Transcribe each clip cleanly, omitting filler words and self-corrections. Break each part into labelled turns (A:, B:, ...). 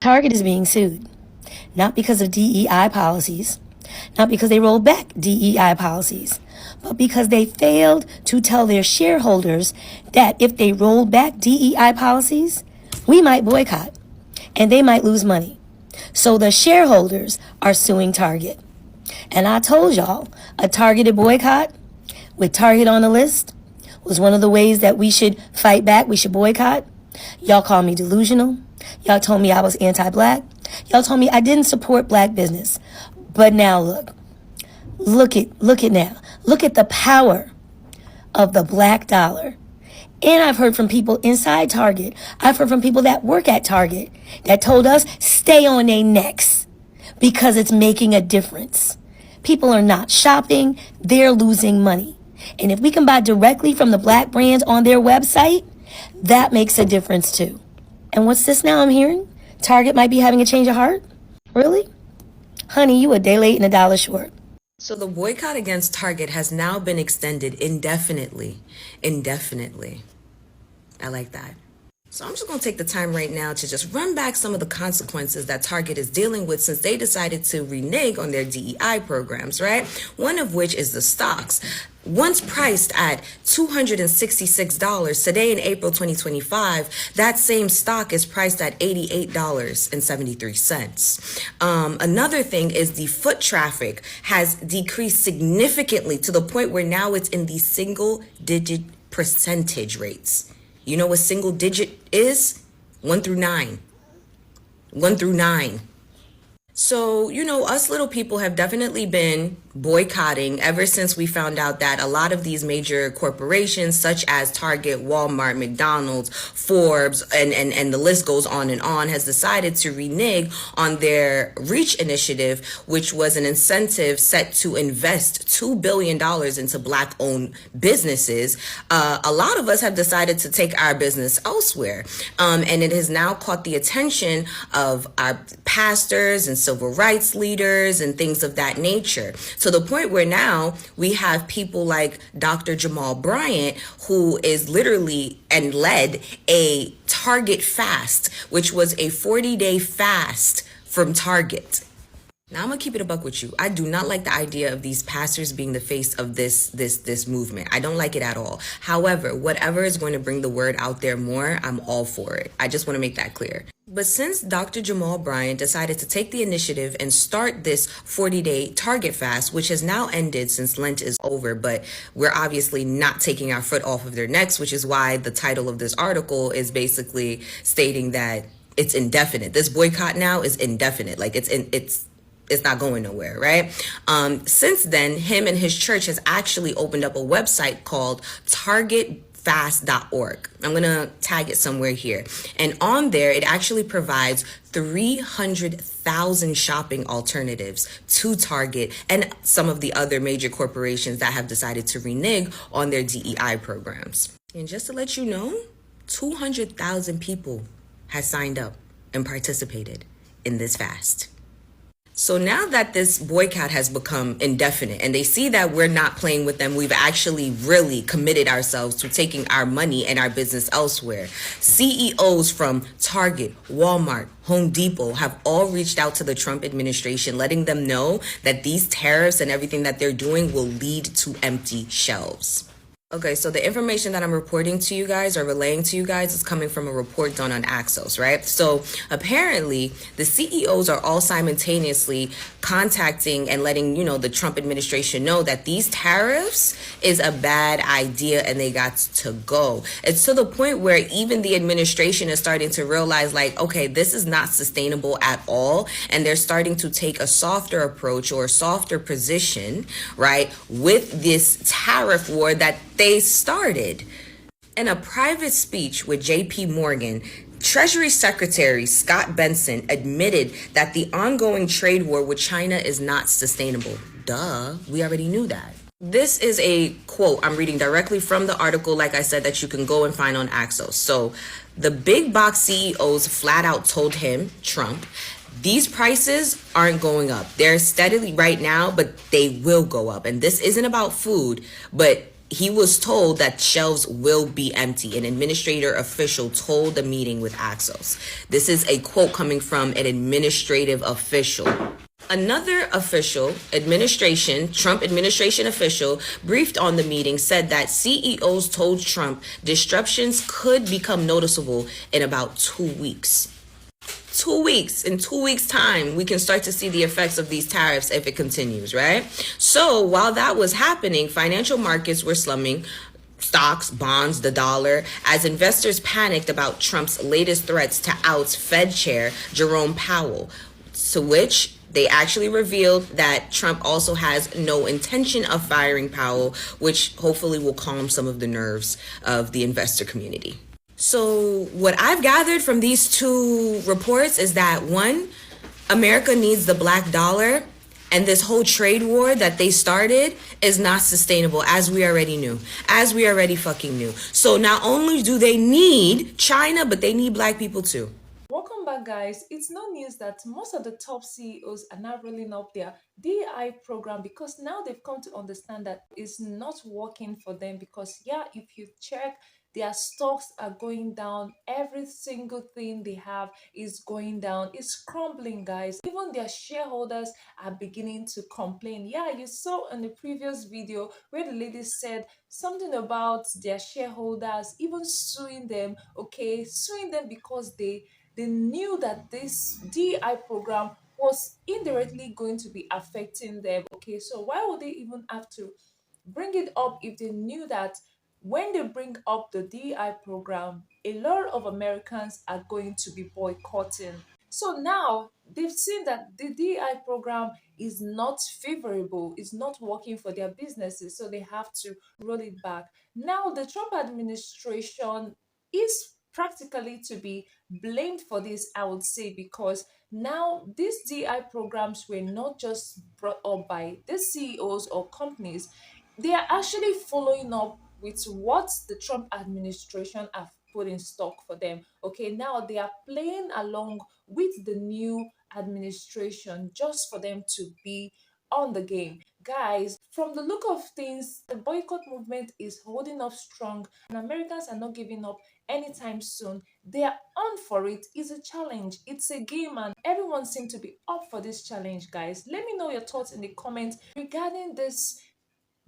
A: Target is being sued, not because of DEI policies, not because they rolled back DEI policies, but because they failed to tell their shareholders that if they rolled back DEI policies, we might boycott and they might lose money. So the shareholders are suing Target. And I told y'all, a targeted boycott with Target on the list was one of the ways that we should fight back, we should boycott. Y'all called me delusional. Y'all told me I was anti-black. Y'all told me I didn't support black business. But now look at now. Look at the power of the black dollar. And I've heard from people inside Target. I've heard from people that work at Target that told us stay on their necks because it's making a difference. People are not shopping. They're losing money. And if we can buy directly from the black brands on their website, that makes a difference too. And what's this now I'm hearing? Target might be having a change of heart? Really? Honey, you a day late and a dollar short.
B: So the boycott against Target has now been extended indefinitely. Indefinitely. I like that. So I'm just going to take the time right now to just run back some of the consequences that Target is dealing with since they decided to renege on their DEI programs, right? One of which is the stocks. Once priced at $266, today in April 2025, that same stock is priced at $88.73. Another thing is the foot traffic has decreased significantly to the point where now it's in the single-digit percentage rates. You know what single digit is? 1 through 9. 1 through 9. So, us little people have definitely been boycotting ever since we found out that a lot of these major corporations such as Target, Walmart, McDonald's, Forbes, and the list goes on and on, has decided to renege on their REACH initiative, which was an incentive set to invest $2 billion into black-owned businesses. A lot of us have decided to take our business elsewhere. And it has now caught the attention of our pastors and civil rights leaders and things of that nature. To the point where now we have people like Dr. Jamal Bryant, who is literally and led a Target fast, which was a 40-day fast from Target. Now, I'm going to keep it a buck with you. I do not like the idea of these pastors being the face of this movement. I don't like it at all. However, whatever is going to bring the word out there more, I'm all for it. I just want to make that clear. But since Dr. Jamal Bryant decided to take the initiative and start this 40-day Target fast, which has now ended since Lent is over, but we're obviously not taking our foot off of their necks, which is why the title of this article is basically stating that it's indefinite. This boycott now is indefinite. Like it's not going nowhere, right? Since then, him and his church has actually opened up a website called targetfast.org. I'm going to tag it somewhere here. And on there, it actually provides 300,000 shopping alternatives to Target and some of the other major corporations that have decided to renege on their DEI programs. And just to let you know, 200,000 people has signed up and participated in this fast. So now that this boycott has become indefinite and they see that we're not playing with them, we've actually really committed ourselves to taking our money and our business elsewhere. CEOs from Target, Walmart, Home Depot have all reached out to the Trump administration, letting them know that these tariffs and everything that they're doing will lead to empty shelves. Okay, so the information that I'm reporting to you guys or relaying to you guys is coming from a report done on Axios, right? So apparently the CEOs are all simultaneously contacting and letting, the Trump administration know that these tariffs is a bad idea and they got to go. It's to the point where even the administration is starting to realize like, okay, this is not sustainable at all. And they're starting to take a softer approach or a softer position, right, with this tariff war that they started. In a private speech with JP Morgan, Treasury Secretary Scott Bessent admitted that the ongoing trade war with China is not sustainable. Duh, we already knew that. This is a quote I'm reading directly from the article, like I said, that you can go and find on Axios. So the big box CEOs flat out told him, Trump, these prices aren't going up. They're steadily right now, but they will go up. And this isn't about food, but he was told that shelves will be empty. An administrator official told the meeting with Axios. This is a quote coming from an administrative official. Another official, Trump administration official, briefed on the meeting, said that CEOs told Trump disruptions could become noticeable in about 2 weeks. 2 weeks. In 2 weeks' time, we can start to see the effects of these tariffs if it continues, right? So while that was happening, financial markets were slumming. Stocks, bonds, the dollar, as investors panicked about Trump's latest threats to oust Fed Chair Jerome Powell, to which they actually revealed that Trump also has no intention of firing Powell, which hopefully will calm some of the nerves of the investor community. So what I've gathered from these two reports is that, one, America needs the black dollar, and this whole trade war that they started is not sustainable, as we already knew, as we already fucking knew. So not only do they need China, but they need black people too.
C: Welcome back, guys. It's no news that most of the top CEOs are now rolling up their DEI program because now they've come to understand that it's not working for them. Because yeah, if you check, their stocks are going down. Every single thing they have is going down. It's crumbling, guys. Even their shareholders are beginning to complain. Yeah, you saw in the previous video where the lady said something about their shareholders even suing them, okay, suing them because they knew that this DEI program was indirectly going to be affecting them. Okay, so why would they even have to bring it up if they knew that when they bring up the DEI program, a lot of Americans are going to be boycotting? So now they've seen that the DEI program is not favorable, it's not working for their businesses, so they have to roll it back. Now, the Trump administration is practically to be blamed for this, I would say, because now these DI programs were not just brought up by the CEOs or companies, they are actually following up with what the Trump administration have put in stock for them. Okay, now they are playing along with the new administration just for them to be on the game. Guys, from the look of things, the boycott movement is holding up strong and Americans are not giving up anytime soon. They are on for it. It's a challenge, it's a game, and everyone seems to be up for this challenge. Guys, let me know your thoughts in the comments regarding this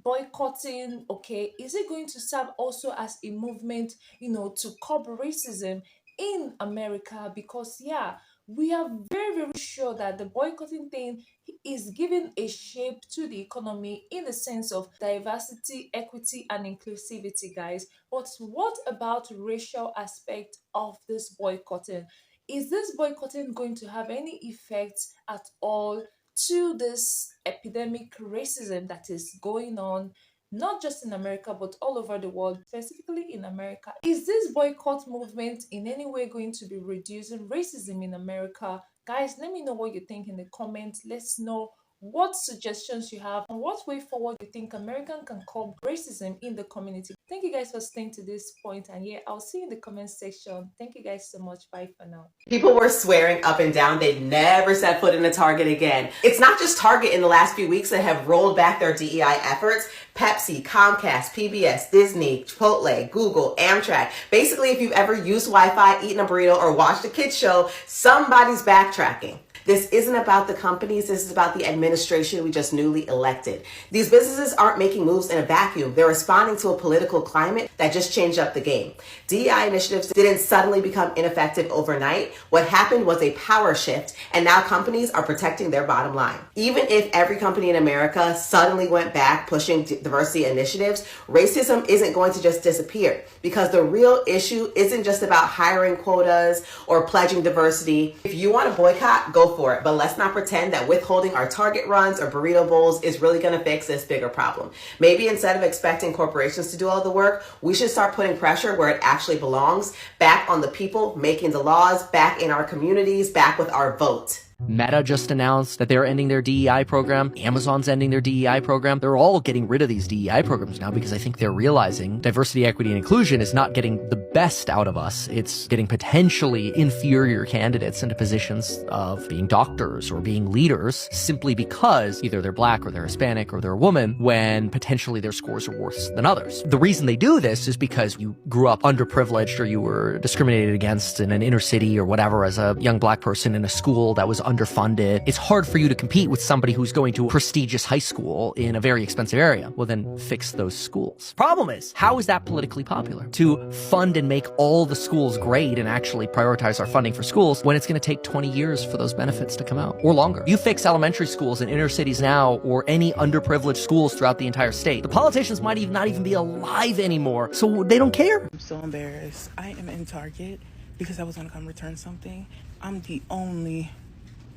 C: boycotting. Okay, is it going to serve also as a movement, to curb racism in America? Because yeah, we are very, very sure that the boycotting thing is giving a shape to the economy in the sense of diversity, equity, and inclusivity, guys. But what about racial aspect of this boycotting? Is this boycotting going to have any effects at all to this epidemic racism that is going on, not just in America, but all over the world, specifically in America? Is this boycott movement in any way going to be reducing racism in America? Guys, let me know what you think in the comments. Let's know what suggestions you have and what way forward you think American can curb racism in the community. Thank you guys for staying to this point, and yeah, I'll see you in the comment section. Thank you guys so much. Bye for now.
D: People were swearing up and down they'd never set foot in a Target again. It's not just Target in the last few weeks that have rolled back their DEI efforts. Pepsi, Comcast, PBS, Disney, Chipotle, Google, Amtrak. Basically, if you've ever used Wi-Fi, eaten a burrito, or watched a kids show, somebody's backtracking. This isn't about the companies, this is about the administration we just newly elected. These businesses aren't making moves in a vacuum. They're responding to a political climate that just changed up the game. DEI initiatives didn't suddenly become ineffective overnight. What happened was a power shift, and now companies are protecting their bottom line. Even if every company in America suddenly went back pushing diversity initiatives, racism isn't going to just disappear, because the real issue isn't just about hiring quotas or pledging diversity. If you want to boycott, go for it, but let's not pretend that withholding our Target runs or burrito bowls is really going to fix this bigger problem. Maybe instead of expecting corporations to do all the work, we should start putting pressure where it actually belongs, back on the people making the laws, back in our communities, back with our vote.
E: Meta just announced that they're ending their DEI program. Amazon's ending their DEI program. They're all getting rid of these DEI programs now because I think they're realizing diversity, equity, and inclusion is not getting the best out of us. It's getting potentially inferior candidates into positions of being doctors or being leaders simply because either they're black or they're Hispanic or they're a woman, when potentially their scores are worse than others. The reason they do this is because you grew up underprivileged or you were discriminated against in an inner city or whatever as a young black person in a school that was underfunded. It's hard for you to compete with somebody who's going to a prestigious high school in a very expensive area. Well, then fix those schools. Problem is, how is that politically popular? To fund and make all the schools great and actually prioritize our funding for schools when it's going to take 20 years for those benefits to come out or longer. You fix elementary schools in inner cities now or any underprivileged schools throughout the entire state. The politicians might not even be alive anymore, so they don't care.
F: I'm so embarrassed. I am in Target because I was going to come return something. I'm the only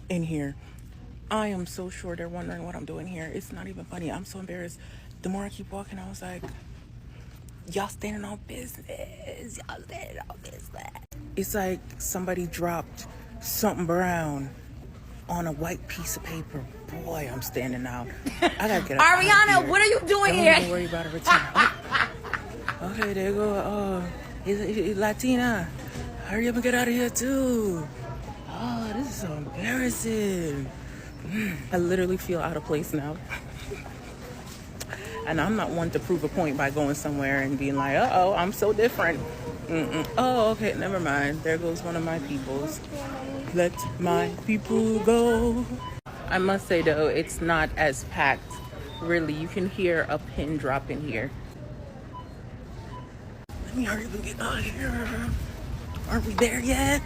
F: in here. I am so sure they're wondering what I'm doing here. It's not even funny. I'm so embarrassed. The more I keep walking, I was like, y'all standing on business. Y'all standing on business. It's like somebody dropped something brown on a white piece of paper. Boy, I'm standing out. I gotta get up.
B: Ariana, what are you doing here?
F: Don't worry about a return. Okay, there you go. He's Latina. Hurry up and get out of here too. Oh, this is so embarrassing. I literally feel out of place now. And I'm not one to prove a point by going somewhere and being like, uh-oh, I'm so different. Oh, okay, never mind. There goes one of my peoples. Let my people go. I must say, though, it's not as packed. Really, you can hear a pin drop in here. Let me hurry up and get out of here. Aren't we there yet?